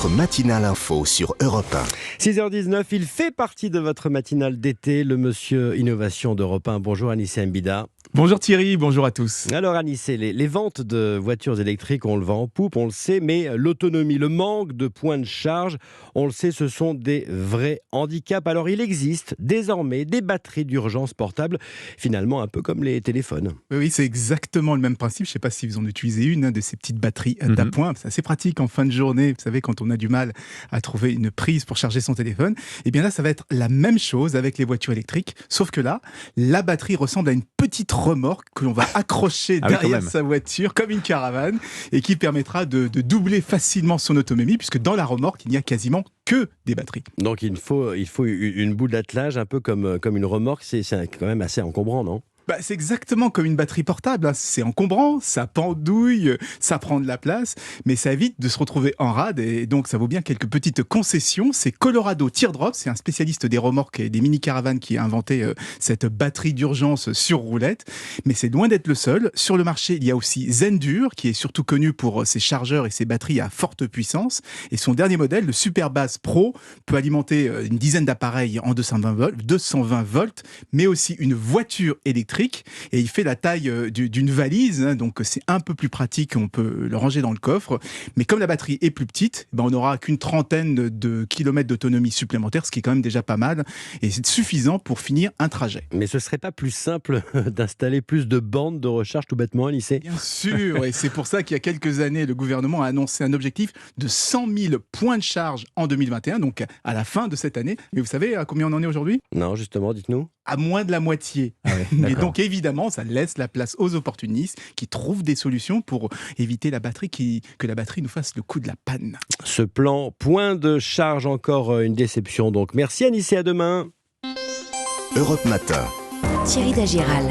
votre matinale info sur Europe 1. 6h19, il fait partie de votre matinale d'été, le monsieur innovation d'Europe 1. Bonjour Anissé Mbida. Bonjour Thierry, bonjour à tous. Alors Anissé, les ventes de voitures électriques, on le vend en poupe, on le sait, mais l'autonomie, le manque de points de charge, on le sait, ce sont des vrais handicaps. Alors il existe désormais des batteries d'urgence portables, finalement un peu comme les téléphones. Oui, c'est exactement le même principe. Je ne sais pas si vous en utilisez une de ces petites batteries d'appoint. C'est assez pratique en fin de journée. Vous savez, quand on a du mal à trouver une prise pour charger son téléphone, et bien là, ça va être la même chose avec les voitures électriques. Sauf que là, la batterie ressemble à une petite remorque que l'on va accrocher derrière sa voiture comme une caravane et qui permettra de doubler facilement son autonomie puisque dans la remorque, il n'y a quasiment que des batteries. Donc il faut une boule d'attelage un peu comme une remorque, c'est quand même assez encombrant, non ? C'est exactement comme une batterie portable. C'est encombrant, ça pendouille, ça prend de la place, mais ça évite de se retrouver en rade et donc ça vaut bien quelques petites concessions. C'est Colorado Teardrop, c'est un spécialiste des remorques et des mini-caravanes qui a inventé cette batterie d'urgence sur roulette. Mais c'est loin d'être le seul. Sur le marché, il y a aussi Zendur, qui est surtout connu pour ses chargeurs et ses batteries à forte puissance. Et son dernier modèle, le Superbase Pro, peut alimenter une dizaine d'appareils en 220 volts, mais aussi une voiture électrique. Et il fait la taille d'une valise, donc c'est un peu plus pratique, on peut le ranger dans le coffre. Mais comme la batterie est plus petite, on n'aura qu'une trentaine de kilomètres d'autonomie supplémentaire, ce qui est quand même déjà pas mal, et c'est suffisant pour finir un trajet. Mais ce serait pas plus simple d'installer plus de bandes de recharge tout bêtement, Anissé ? Bien sûr, et c'est pour ça qu'il y a quelques années, le gouvernement a annoncé un objectif de 100 000 points de charge en 2021, donc à la fin de cette année. Mais vous savez à combien on en est aujourd'hui ? Non, justement, dites-nous. À moins de la moitié. Et donc évidemment, ça laisse la place aux opportunistes qui trouvent des solutions pour éviter que la batterie nous fasse le coup de la panne. Ce plan point de charge, encore une déception. Donc merci Anissé, à demain. Europe Matin. Thierry Dagiral.